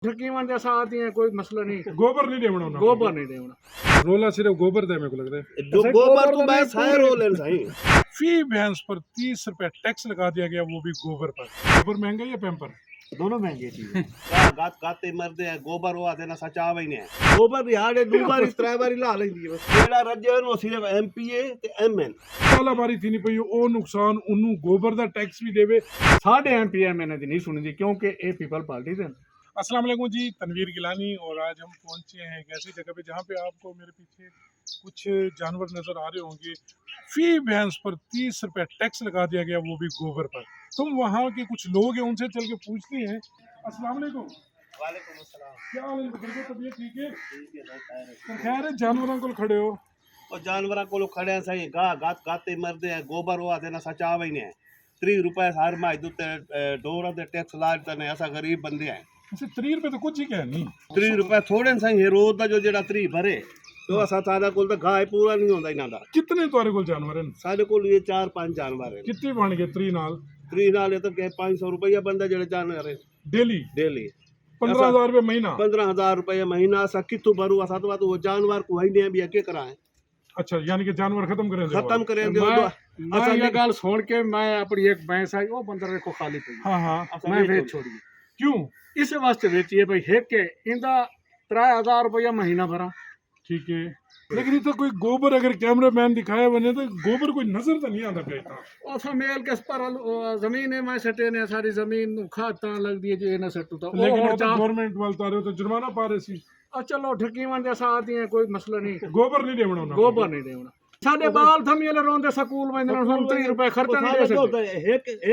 ठकीवन जैसा आती है, कोई मसला नहीं। गोबर नहीं देवना उन्हें। गोबर नहीं देना, रोला सिर्फ गोबर दे, मेरे को लग रहा है। जो गोबर तो मैं सारे रोल है सही। फी भैंस पर 30 रुपए टैक्स लगा दिया गया, वो भी गोबर पर। गोबर महंगा या पैम्पर? दोनों महंगे चीज गात गाते मरदे हैं गोबर वो आते ना सचा वही ने गोबर रिहाड़े दो बारी त्रै बारी ला लेंदी बस जेड़ा रज्जे नो सिर्फ एमपीए ते एमएन साला बारी थी नहीं पई ओ नुकसान उन्नू गोबर दा टैक्स भी देवे। साढ़े एमपीए मैंने दी नहीं सुनी थी, क्योंकि ये पीपल पार्टी थे। अस्सलाम वालेकुम जी, तनवीर गिलानी, और आज हम पहुंचे हैं एक ऐसी जगह पे जहाँ पे आपको मेरे पीछे कुछ जानवर नजर आ रहे होंगे। फी भैंस पर 30 रुपए टैक्स लगा दिया गया, वो भी गोबर पर। तुम वहाँ के कुछ लोग हैं, उनसे चल के पूछते हैं। अस्सलाम वालेकुम। वालेकुम अस्सलाम। क्या हाल है? बिल्कुल तबीयत ठीक है? तो खैर है, जानवरों को खड़े हो और जानवरां को खड़े हैं सही गात गाते मरदे हैं गोबर वो आते ना सचा वही ने 30 रुपए हर माह दुते डोरा दे टैक्स ला देते ने। असा गरीब बंदे हैं। अच्छा 30 रुपए तो कुछ ही कह नहीं। 30 रुपए थोड़े सही रोज दा जो जेड़ा 30 भरे तो असा सादा कोल तो गाय पूरा नहीं होंदा इना दा। कितने तुम्हारे को जानवर हैं? साडे कोल ये 4-5 जानवर हैं। कितने बन गए 3 नाल? 30 नाल तो के 500 रुपया बंदा जेड़े जानवर है डेली डेली 15,000 रुपए महीना। 15,000 रुपया महीना असा कितु भरू असा तो वो जानवर को ही ने भी के कराए अच्छा, यानी कि जानवर खत्म करें दे। खत्म करे दे मैं ये गल सुन के मैं अपनी एक भैंस आई वो बंदर को खाली पई, हाँ हाँ। मैं वेच छोड़ी। क्यों? इस वास्ते बेची है भाई, हेक के इंदा 3,000 रुपया महीना भरा। ठीक है, लेकिन ये तो कोई गोबर अगर कैमरा मैन दिखाया बने तो गोबर कोई नजर तो नहीं आता पे। ओसा मेल के पर जमीन है, मैं सटे ने सारी जमीन खाता लग दी जे ना सटू तो लेकिन वो तो गवर्नमेंट वाले तारे हो तो जुर्माना पा रहे सी। चलो ठकीवन जैसा आती है, कोई मसला नहीं। गोबर नहीं देवना उन्हें। गोबर नहीं देना। साडे बाल थमियले रोंदे स्कूल में हम 30 रुपए खर्चा नहीं दे सकते।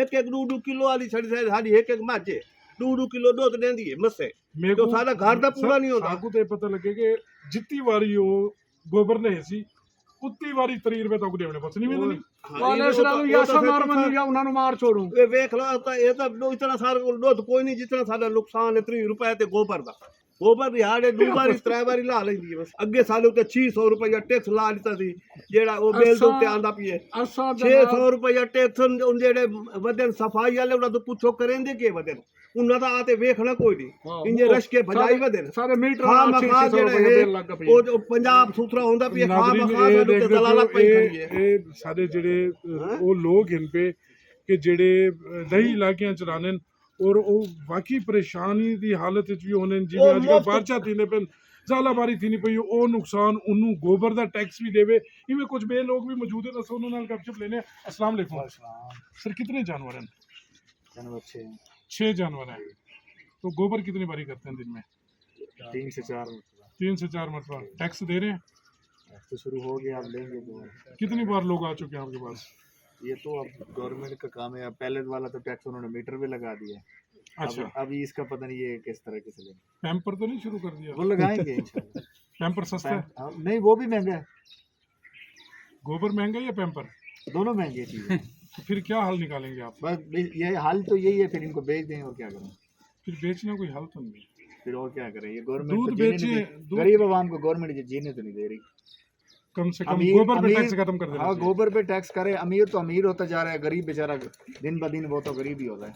एक 2 किलो वाली साडी एक माचे 2 किलो दूध देंदी है मसे मेरे तो को सारा घर दा पूरा नहीं होता। साकू तो पता लगे कि जितनी बारी वो गोबर ने सी उतनी बारी 30 रुपए तक देवने बस नहीं मिलनी। वाले सलाम या समार मन या उन्हां मार छोड़ू। वे देख लो तो ये तो इतना सारा दूध कोई नहीं जितना साडा नुकसान है 30 रुपए ते गोबर दा। गोबर रिहाड़े 2 बारी 3 बारी ला लेंदी बस। अगे साल ते 600 रुपया टैक्स ला दिता सी जेड़ा वो बेल दे उत्ते आंदा पिए। 600 रुपया टैक्स उन जेड़े वदन सफाई वाले उड़ा तो पूछो करेंदे के वदन उन्ना दा आते वेखना कोई नहीं इंजे रश के भजाई वदन सारे मीटर हां मखा जेड़े ओ जो पंजाब सूत्रा होंदा पिए खा मखा दे दलालत पई खड़ी है। ए सारे जेड़े वो लोग इन पे कि जेड़े दही इलाकियां चलाने और वो वाकई परेशानी दी हालत विच भी होने जिवें अजकल बारिशां थीने पे ज़ाला बारी थी नहीं पई ओ नुकसान उन्नू गोबर दा टैक्स भी देवे। इवें कुछ बे लोग भी मौजूद है, दसो उन्हां नाल गपशप लेने। अस्सलाम वालेकुम सर, कितने जानवर हैं? जानवर 6 जानवर हैं। तो गोबर कितनी बारी करते हैं दिन में? 3 से 4 3 से 4 मरतबा। टैक्स दे रहे हैं? तो शुरू हो गया, अब लेंगे तो। कितनी बार लोग आ चुके हैं आपके पास? ये तो अब गवर्नमेंट का काम है। अब पहले वाला तो टैक्स उन्होंने मीटर भी लगा दिया। अच्छा, अभी इसका पता नहीं ये किस तरह के चलेगा। पैम्पर तो नहीं शुरू कर दिया? वो लगाएंगे इंशाल्लाह। पैम्पर सस्ता है? नहीं, वो भी महंगा है। गोबर महंगा या पैम्पर? दोनों महंगे चीजें। तो फिर क्या हल निकालेंगे आप? बस ये हाल तो यही है, फिर इनको बेच दें और क्या करें। फिर बेचना कोई हल तो नहीं। फिर और क्या करें, ये दूध गवर्नमेंट बेचिए, गरीब आवाम को गवर्नमेंट जीने तो नहीं दे रही। कम से कम गोबर पे टैक्स खत्म कर देना। हाँ, गोबर पे टैक्स करे। अमीर तो अमीर होता जा रहा है, गरीब बेचारा दिन ब दिन वो तो गरीब ही होता है।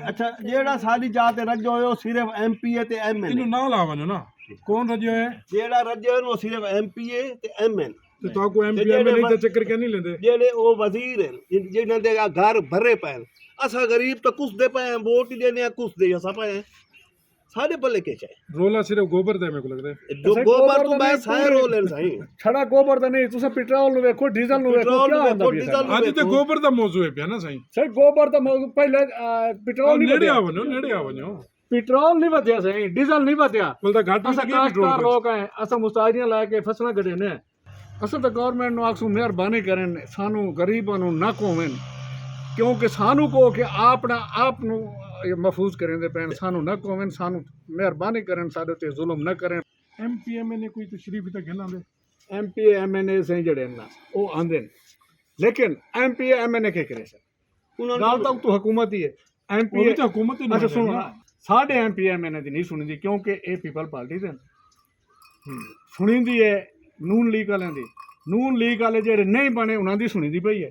अच्छा जेड़ा साडी जात रज होयो सिर्फ एमपीए ते एमएन इनु नाल आवनो ना कौन रजियो है? जेड़ा रज होयो वो सिर्फ एमपीए ते एमएन तो ताको एमपी में नहीं तो चक्कर क्या नहीं लेंदे? जेड़े वो वजीर हैं जिन्हां दे घर भरे पे असा गरीब तो कुछ दे पे वोट ही देने कुछ दे असा पे सारे भले के चाहे रोला सिर्फ गोबर दे, मेरे को लग रहा है। जो गोबर तो मैं सारे रोल हैं सही छड़ा गोबर दा नहीं, तुसे पेट्रोल नु देखो, डीजल नु देखो, क्या होंदा भी है। आज तो गोबर दा मौजू है पे ना सही। सही गोबर दा पहले पेट्रोल नहीं नेड़े बदया, नेड़े आवनो। पेट्रोल नहीं बदया सही, डीजल नहीं बदया। बोलता घाट में असा लगे पेट्रोल काश्तकार लोग हैं, असा मुस्तारियां लाके फसलां गडे ने। असा तो गवर्नमेंट नु आखसू मेहरबानी करें सानू गरीबां नु ना कोवें, क्योंकि सानू को कि आपना आप नु महफूज करें दे पैन, सानू ना कोवें, सानू मेहरबानी करें, साडे ते जुल्म ना करें। एमपीएमए ने कोई तशरीफ तक है ना दे? एमपीए एमएनए से जड़े ना वो आंदे ने, लेकिन एमपीए एमएनए के करे सर गाल तो हुकूमत ही है। एमपीए तो हुकूमत ही अच्छा सुनो, साढ़े एमपीए एमएनए दी नहीं सुनी दी, क्योंकि ये पीपल पार्टी दे सुनी दी है। नून लीग वाले दी, नून लीग वाले जेड़े नहीं बने उन्हां दी सुनी दी पई है।